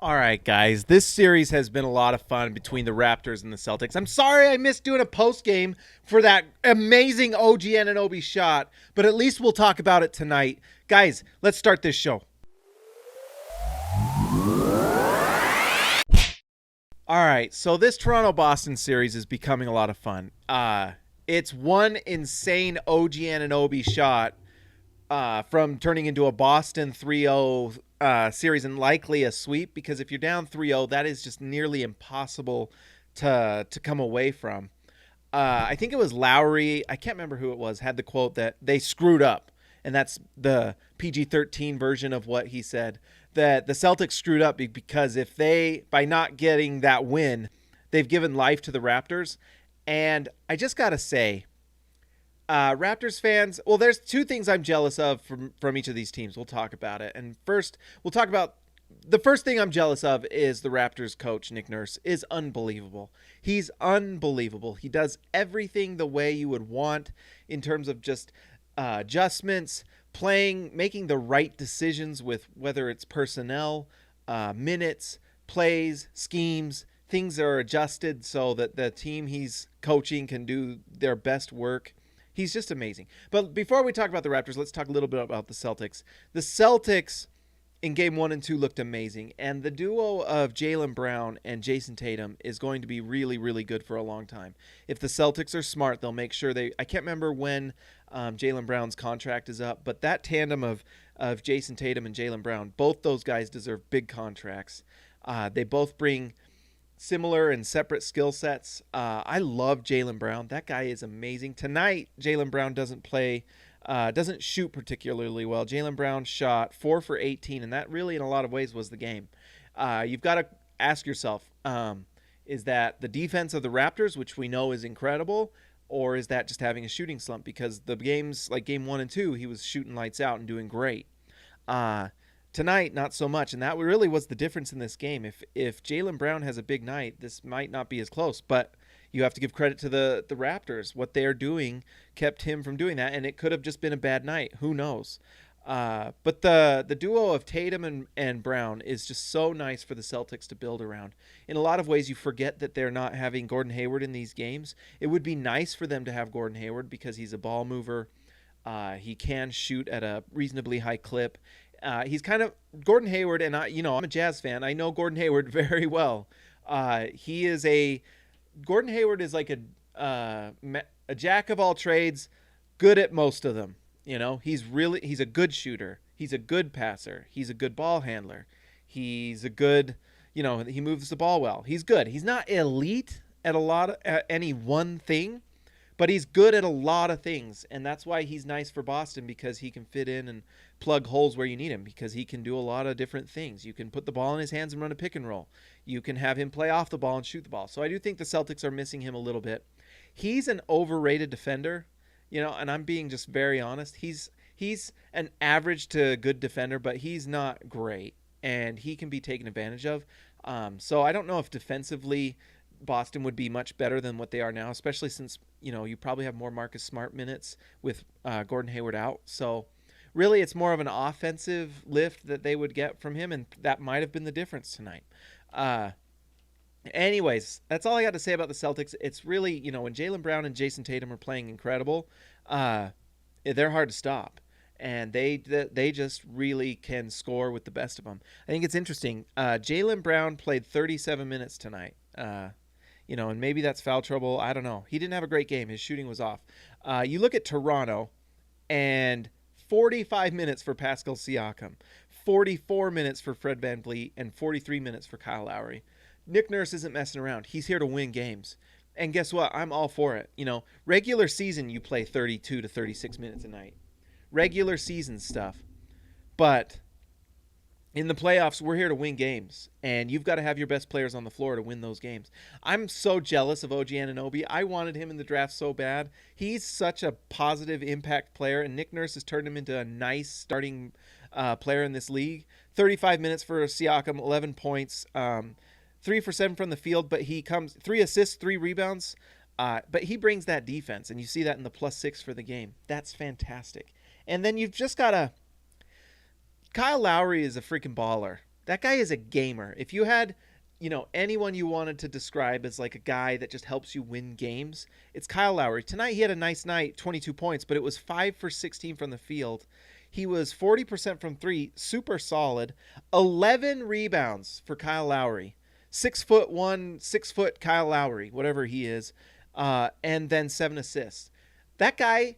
All right, guys. This series has been a lot of fun between the Raptors and the Celtics. I'm sorry I missed doing a post game for that amazing OG Anunoby shot, but at least we'll talk about it tonight. Guys, let's start this show. All right, so this Toronto Boston series is becoming a lot of fun. It's one insane OG Anunoby shot from turning into a Boston 3-0 series and likely a sweep, because if you're down 3-0, that is just nearly impossible to come away from. I think it was Lowry, I can't remember who it was, had the quote that they screwed up. And that's the PG-13 version of what he said, that the Celtics screwed up because if they, by not getting that win, they've given life to the Raptors. And I just got to say, Raptors fans, well, there's two things I'm jealous of from each of these teams. We'll talk about it. And first, we'll talk about the first thing I'm jealous of is the Raptors coach, Nick Nurse, is unbelievable. He's unbelievable. He does everything the way you would want in terms of just adjustments, playing, making the right decisions with whether it's personnel, minutes, plays, schemes. Things are adjusted so that the team he's coaching can do their best work. He's just amazing. But before we talk about the Raptors, let's talk a little bit about the Celtics. The Celtics in game 1 and 2 looked amazing, and the duo of Jaylen Brown and Jayson Tatum is going to be really, really good for a long time. If the Celtics are smart, they'll make sure I can't remember when Jaylen Brown's contract is up, but that tandem of Jayson Tatum and Jaylen Brown, both those guys deserve big contracts. They both bring similar and separate skill sets. I love Jaylen Brown. That guy is amazing. Tonight, Jaylen Brown doesn't shoot particularly well. Jaylen Brown shot 4 for 18, and that really, in a lot of ways, was the game. You've got to ask yourself, is that the defense of the Raptors, which we know is incredible, or is that just having a shooting slump? Because the games like game 1 and 2, he was shooting lights out and doing great. Tonight, not so much, and that really was the difference in this game. If Jaylen Brown has a big night, this might not be as close, but you have to give credit to the Raptors. What they're doing kept him from doing that, and it could have just been a bad night. Who knows? But the duo of Tatum and Brown is just so nice for the Celtics to build around. In a lot of ways, you forget that they're not having Gordon Hayward in these games. It would be nice for them to have Gordon Hayward because he's a ball mover. He can shoot at a reasonably high clip. He's kind of Gordon Hayward, and I'm a Jazz fan. I know Gordon Hayward very well. Gordon Hayward is like a jack of all trades, good at most of them. He's a good shooter. He's a good passer. He's a good ball handler. He's a good, he moves the ball well. He's good. He's not elite at any one thing, but he's good at a lot of things, and that's why he's nice for Boston, because he can fit in and plug holes where you need him, because he can do a lot of different things. You can put the ball in his hands and run a pick and roll. You can have him play off the ball and shoot the ball. So I do think the Celtics are missing him a little bit. He's an overrated defender, and I'm being just very honest. He's an average to good defender, but he's not great, and he can be taken advantage of. So I don't know if defensively Boston would be much better than what they are now, especially since, you probably have more Marcus Smart minutes with Gordon Hayward out. So really it's more of an offensive lift that they would get from him, and that might have been the difference tonight. Anyways, that's all I got to say about the Celtics. It's really, when Jaylen Brown and Jayson Tatum are playing incredible, they're hard to stop. And they just really can score with the best of them. I think it's interesting. Jaylen Brown played 37 minutes tonight. And maybe that's foul trouble. I don't know. He didn't have a great game. His shooting was off. You look at Toronto, and 45 minutes for Pascal Siakam, 44 minutes for Fred VanVleet, and 43 minutes for Kyle Lowry. Nick Nurse isn't messing around. He's here to win games. And guess what? I'm all for it. Regular season, you play 32 to 36 minutes a night. Regular season stuff. But in the playoffs, we're here to win games, and you've got to have your best players on the floor to win those games. I'm so jealous of OG Anunoby. I wanted him in the draft so bad. He's such a positive impact player, and Nick Nurse has turned him into a nice starting player in this league. 35 minutes for Siakam, 11 points, 3 for 7 from the field, but he comes 3 assists, 3 rebounds. But he brings that defense, and you see that in the +6 for the game. That's fantastic. And then you've just got to – Kyle Lowry is a freaking baller. That guy is a gamer. If you had, anyone you wanted to describe as like a guy that just helps you win games, it's Kyle Lowry. Tonight he had a nice night, 22 points, but it was 5 for 16 from the field. He was 40% from three, super solid. 11 rebounds for Kyle Lowry. 6'1", 6 foot Kyle Lowry, whatever he is, and then 7 assists. That guy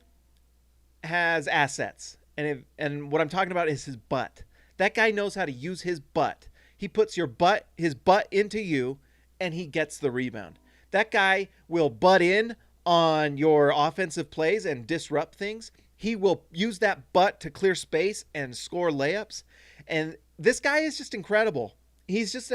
has assets, and what I'm talking about is his butt. That guy knows how to use his butt. He puts his butt into you, and he gets the rebound. That guy will butt in on your offensive plays and disrupt things. He will use that butt to clear space and score layups. And this guy is just incredible. He's just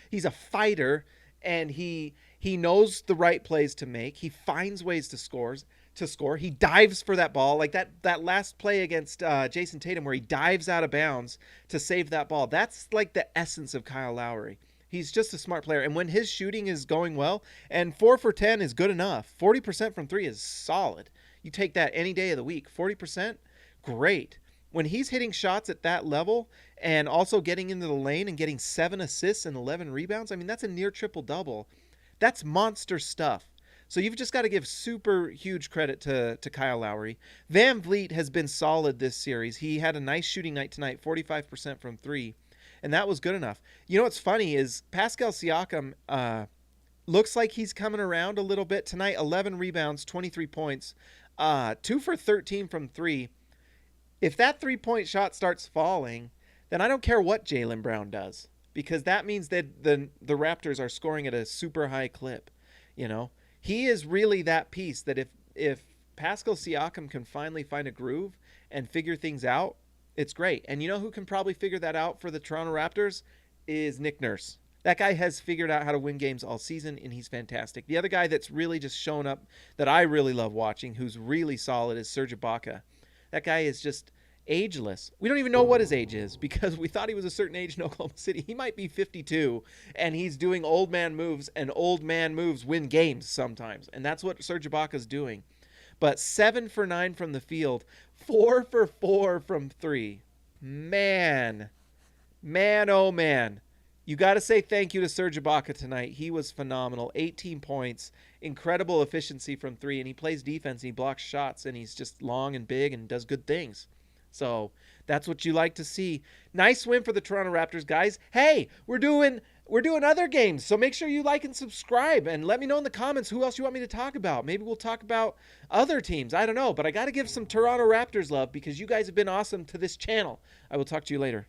he's a fighter, and he knows the right plays to make. He finds ways to score. He dives for that ball, like that last play against Jayson Tatum where he dives out of bounds to save that ball. That's like the essence of Kyle Lowry. He's just a smart player. And when his shooting is going well, and 4 for 10 is good enough, 40% from three is solid. You take that any day of the week. 40%, great. When he's hitting shots at that level and also getting into the lane and getting 7 assists and 11 rebounds, I mean, that's a near triple-double. That's monster stuff. So you've just got to give super huge credit to Kyle Lowry. Van Vliet has been solid this series. He had a nice shooting night tonight, 45% from three, and that was good enough. You know what's funny is Pascal Siakam looks like he's coming around a little bit tonight. 11 rebounds, 23 points, 2 for 13 from three. If that three-point shot starts falling, then I don't care what Jaylen Brown does, because that means that the Raptors are scoring at a super high clip. He is really that piece that if Pascal Siakam can finally find a groove and figure things out, it's great. And you know who can probably figure that out for the Toronto Raptors is Nick Nurse. That guy has figured out how to win games all season, and he's fantastic. The other guy that's really just shown up that I really love watching, who's really solid, is Serge Ibaka. That guy is just ageless. We don't even know what his age is because we thought he was a certain age in Oklahoma City. He might be 52, and he's doing old man moves, and old man moves win games sometimes, and that's what Serge Ibaka's doing. But 7 for 9 from the field, 4 for 4 from three. Man, oh man. You got to say thank you to Serge Ibaka tonight. He was phenomenal. 18 points, incredible efficiency from three, and he plays defense, and he blocks shots, and he's just long and big and does good things. So that's what you like to see. Nice win for the Toronto Raptors, guys. Hey, we're doing other games, so make sure you like and subscribe, and let me know in the comments who else you want me to talk about. Maybe we'll talk about other teams. I don't know, but I got to give some Toronto Raptors love because you guys have been awesome to this channel. I will talk to you later.